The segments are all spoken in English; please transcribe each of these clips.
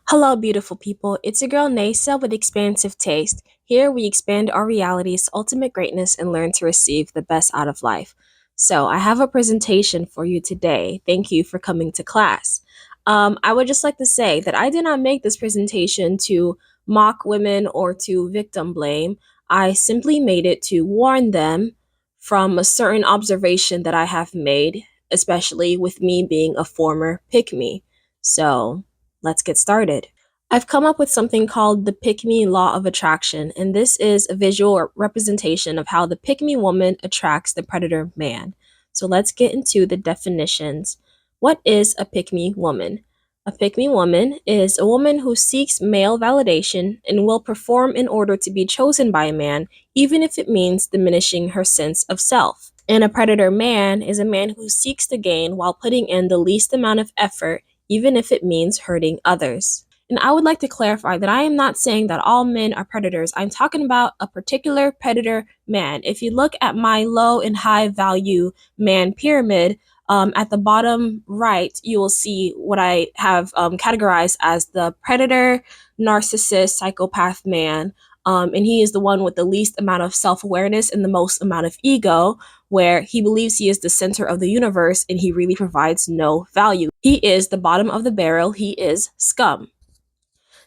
Hello, beautiful people. It's your girl Neyssa with XPansive Taste. Here we expand our realities, ultimate greatness, and learn to receive the best out of life. So, I have a presentation for you today. Thank you for coming to class. I would just like to say that I did not make this presentation to mock women or to victim blame. I simply made it to warn them from a certain observation that I have made, especially with me being a former pick me. So, let's get started. I've come up with something called the pick me law of attraction, and this is a visual representation of how the pick me woman attracts the predator man. So let's get into the definitions. What is a pick me woman? A pick me woman is a woman who seeks male validation and will perform in order to be chosen by a man, even if it means diminishing her sense of self. And a predator man is a man who seeks to gain while putting in the least amount of effort, even if it means hurting others. And I would like to clarify that I am not saying that all men are predators. I'm talking about a particular predator man. If you look at my low and high value man pyramid, at the bottom right, you will see what I have categorized as the predator, narcissist, psychopath man. And he is the one with the least amount of self awareness and the most amount of ego, where he believes he is the center of the universe and he really provides no value. He is the bottom of the barrel, he is scum.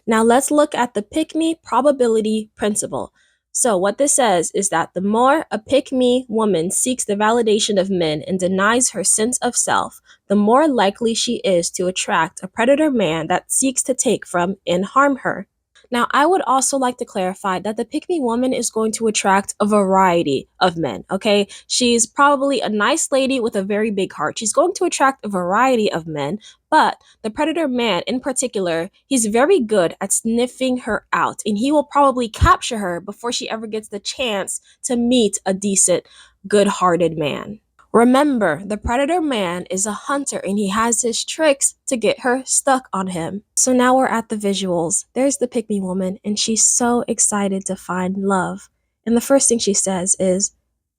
Now let's look at the pick me probability principle. So, what this says is that the more a pick me woman seeks the validation of men and denies her sense of self, the more likely she is to attract a predator man that seeks to take from and harm her. Now, I would also like to clarify that the pick me woman is going to attract a variety of men, okay? She's probably a nice lady with a very big heart. She's going to attract a variety of men, but the predator man in particular, he's very good at sniffing her out, and he will probably capture her before she ever gets the chance to meet a decent, good hearted man. Remember, the predator man is a hunter and he has his tricks to get her stuck on him. So now we're at the visuals. There's the pick me woman, and she's so excited to find love. And the first thing she says is,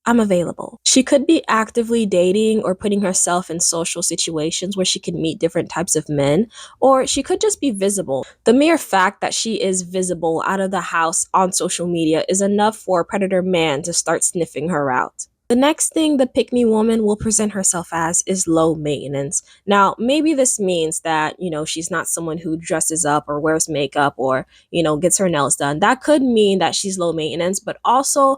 I'm available. She could be actively dating or putting herself in social situations where she can meet different types of men, or she could just be visible. The mere fact that she is visible out of the house on social media is enough for a predator man to start sniffing her out. The next thing the pick me woman will present herself as is low maintenance. Now, maybe this means that, she's not someone who dresses up or wears makeup or, gets her nails done. That could mean that she's low maintenance, but also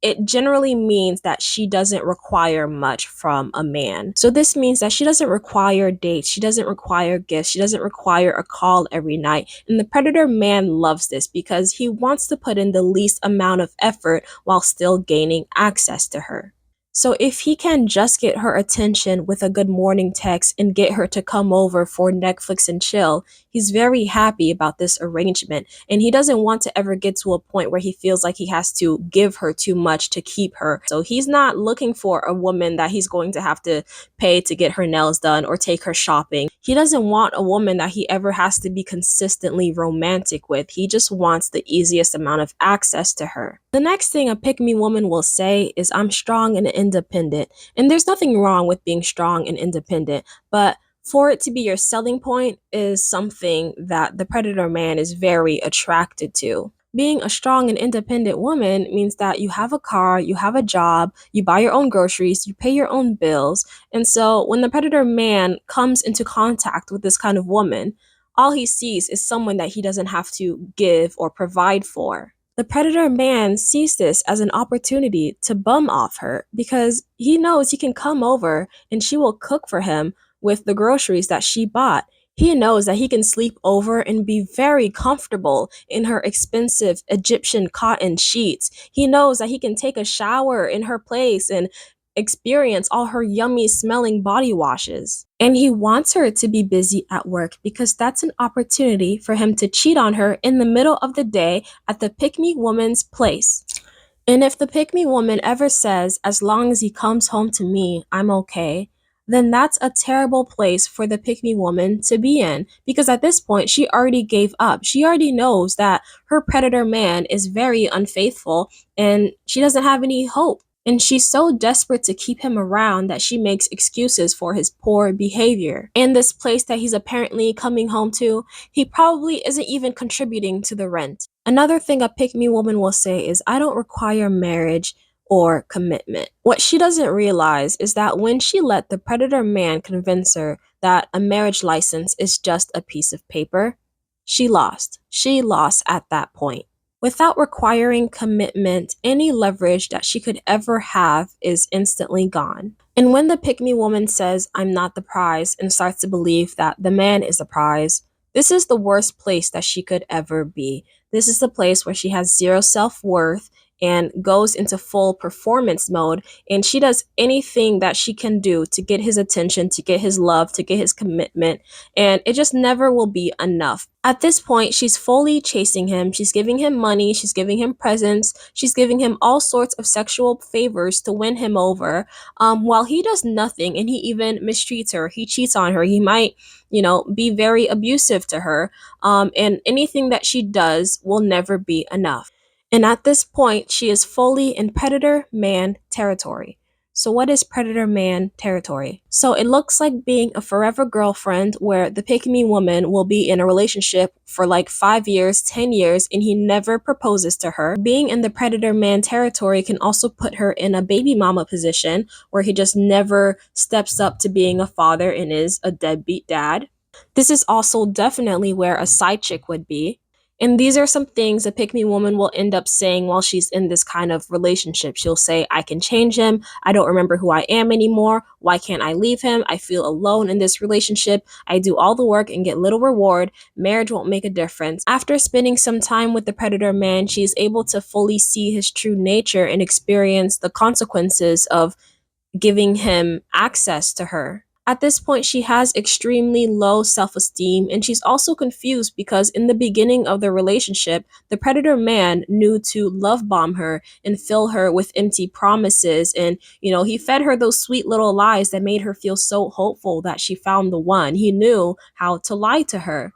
it generally means that she doesn't require much from a man. So this means that she doesn't require dates, she doesn't require gifts, she doesn't require a call every night. And the predator man loves this because he wants to put in the least amount of effort while still gaining access to her. So if he can just get her attention with a good morning text and get her to come over for Netflix and chill, he's very happy about this arrangement, and he doesn't want to ever get to a point where he feels like he has to give her too much to keep her. So he's not looking for a woman that he's going to have to pay to get her nails done or take her shopping. He doesn't want a woman that he ever has to be consistently romantic with. He just wants the easiest amount of access to her. The next thing a pick me woman will say is, I'm strong and independent. And there's nothing wrong with being strong and independent, but for it to be your selling point is something that the predator man is very attracted to. Being a strong and independent woman means that you have a car, you have a job, you buy your own groceries, you pay your own bills. And so when the predator man comes into contact with this kind of woman, all he sees is someone that he doesn't have to give or provide for. The predator man sees this as an opportunity to bum off her because he knows he can come over and she will cook for him with the groceries that she bought. He knows that he can sleep over and be very comfortable in her expensive Egyptian cotton sheets. He knows that he can take a shower in her place and experience all her yummy smelling body washes. And he wants her to be busy at work because that's an opportunity for him to cheat on her in the middle of the day at the pick me woman's place. And if the pick me woman ever says, as long as he comes home to me, I'm okay, then that's a terrible place for the pick me woman to be in because at this point she already gave up. She already knows that her predator man is very unfaithful and she doesn't have any hope. And she's so desperate to keep him around that she makes excuses for his poor behavior. In this place that he's apparently coming home to, he probably isn't even contributing to the rent. Another thing a pick me woman will say is, I don't require marriage or commitment. What she doesn't realize is that when she let the predator man convince her that a marriage license is just a piece of paper, she lost. She lost at that point. Without requiring commitment, any leverage that she could ever have is instantly gone. And when the pick me woman says, I'm not the prize, and starts to believe that the man is the prize, this is the worst place that she could ever be. This is the place where she has zero self worth and goes into full performance mode, and she does anything that she can do to get his attention, to get his love, to get his commitment, and it just never will be enough. At this point, she's fully chasing him. She's giving him money, she's giving him presents, she's giving him all sorts of sexual favors to win him over, while he does nothing and he even mistreats her. He cheats on her. He might, be very abusive to her, and anything that she does will never be enough. And at this point, she is fully in predator man territory. So, what is predator man territory? So, it looks like being a forever girlfriend where the pick me woman will be in a relationship for like 5 years, 10 years, and he never proposes to her. Being in the predator man territory can also put her in a baby mama position where he just never steps up to being a father and is a deadbeat dad. This is also definitely where a side chick would be. And these are some things a pick me woman will end up saying while she's in this kind of relationship. She'll say, I can change him. I don't remember who I am anymore. Why can't I leave him? I feel alone in this relationship. I do all the work and get little reward. Marriage won't make a difference. After spending some time with the predator man, she's able to fully see his true nature and experience the consequences of giving him access to her. At this point, she has extremely low self esteem, and she's also confused because in the beginning of the relationship, the predator man knew to love bomb her and fill her with empty promises. And, he fed her those sweet little lies that made her feel so hopeful that she found the one. He knew how to lie to her.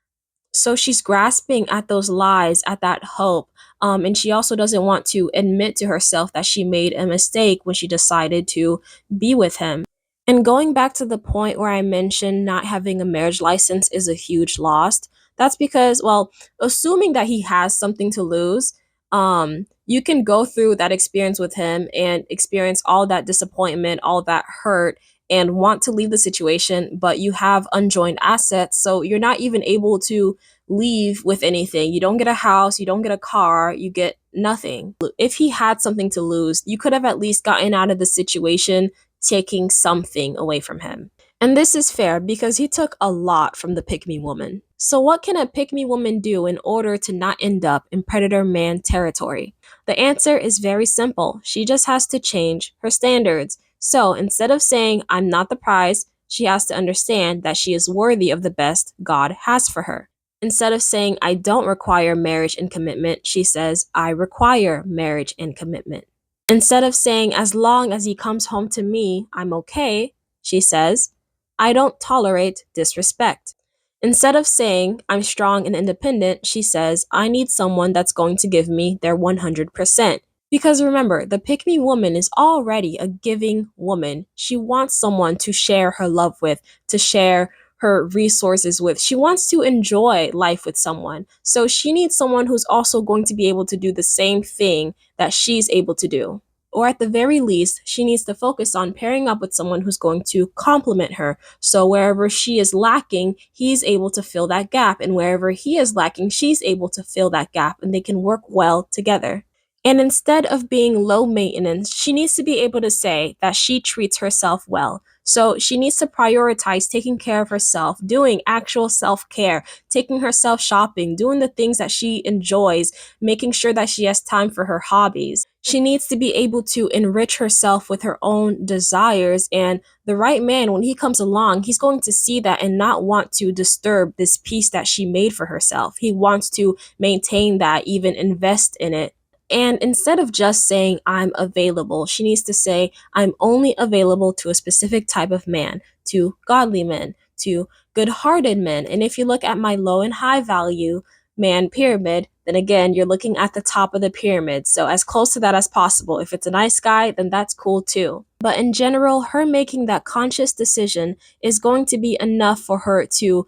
So she's grasping at those lies, at that hope. And she also doesn't want to admit to herself that she made a mistake when she decided to be with him. And going back to the point where I mentioned not having a marriage license is a huge loss, that's because, well, assuming that he has something to lose, you can go through that experience with him and experience all that disappointment, all that hurt, and want to leave the situation, but you have unjoined assets. So you're not even able to leave with anything. You don't get a house, you don't get a car, you get nothing. If he had something to lose, you could have at least gotten out of the situation taking something away from him. And this is fair because he took a lot from the pick me woman. So, what can a pick me woman do in order to not end up in predator man territory? The answer is very simple. She just has to change her standards. So, instead of saying, I'm not the prize, she has to understand that she is worthy of the best God has for her. Instead of saying, I don't require marriage and commitment, she says, I require marriage and commitment. Instead of saying, as long as he comes home to me, I'm okay, she says, I don't tolerate disrespect. Instead of saying, I'm strong and independent, she says, I need someone that's going to give me their 100%. Because remember, the pick me woman is already a giving woman. She wants someone to share her love with, to share her resources with. She wants to enjoy life with someone. So she needs someone who's also going to be able to do the same thing that she's able to do. Or at the very least, she needs to focus on pairing up with someone who's going to complement her. So wherever she is lacking, he's able to fill that gap. And wherever he is lacking, she's able to fill that gap and they can work well together. And instead of being low maintenance, she needs to be able to say that she treats herself well. So she needs to prioritize taking care of herself, doing actual self-care, taking herself shopping, doing the things that she enjoys, making sure that she has time for her hobbies. She needs to be able to enrich herself with her own desires. And the right man, when he comes along, he's going to see that and not want to disturb this peace that she made for herself. He wants to maintain that, even invest in it. And instead of just saying, I'm available, she needs to say, I'm only available to a specific type of man, to godly men, to good hearted men. And if you look at my low and high value, man pyramid, then again, you're looking at the top of the pyramid. So as close to that as possible. If it's a nice guy, then that's cool too. But in general, her making that conscious decision is going to be enough for her to,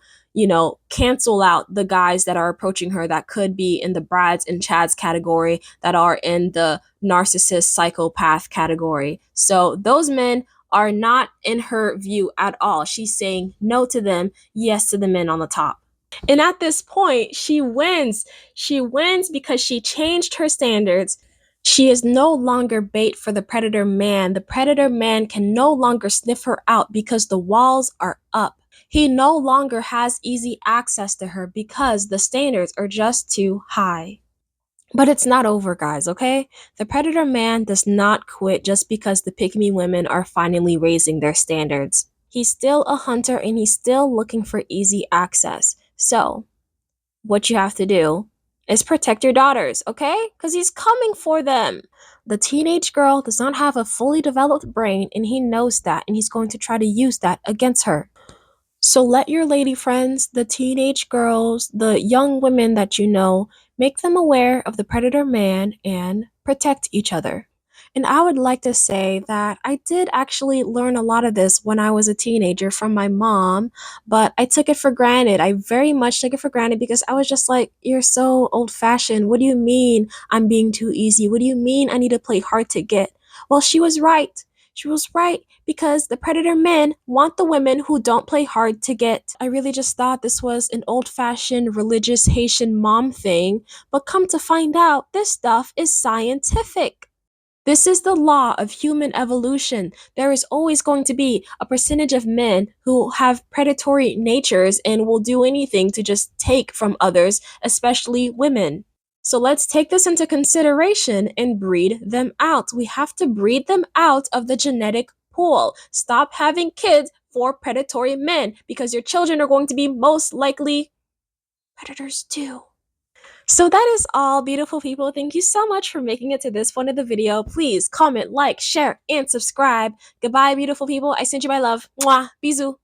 cancel out the guys that are approaching her that could be in the Brads and Chads category, that are in the narcissist psychopath category. So those men are not in her view at all. She's saying no to them, yes to the men on the top. And at this point, she wins. She wins because she changed her standards. She is no longer bait for the predator man. The predator man can no longer sniff her out because the walls are up. He no longer has easy access to her because the standards are just too high. But it's not over, guys, okay? The predator man does not quit just because the pick-me women are finally raising their standards. He's still a hunter and he's still looking for easy access. So, what you have to do is protect your daughters, okay? Because he's coming for them. The teenage girl does not have a fully developed brain, and he knows that, and he's going to try to use that against her. So let your lady friends, the teenage girls, the young women that you know, make them aware of the predator man and protect each other. And I would like to say that I did actually learn a lot of this when I was a teenager from my mom, but I took it for granted. I very much took it for granted because I was just like, you're so old fashioned. What do you mean I'm being too easy? What do you mean I need to play hard to get? Well, she was right. She was right because the predator men want the women who don't play hard to get. I really just thought this was an old-fashioned religious Haitian mom thing, but come to find out, this stuff is scientific. This is the law of human evolution. There is always going to be a percentage of men who have predatory natures and will do anything to just take from others, especially women. So let's take this into consideration and breed them out. We have to breed them out of the genetic pool. Stop having kids for predatory men because your children are going to be most likely predators too. So that is all, beautiful people. Thank you so much for making it to this point of the video. Please comment, like, share, and subscribe. Goodbye, beautiful people. I send you my love. Mwah. Bisous.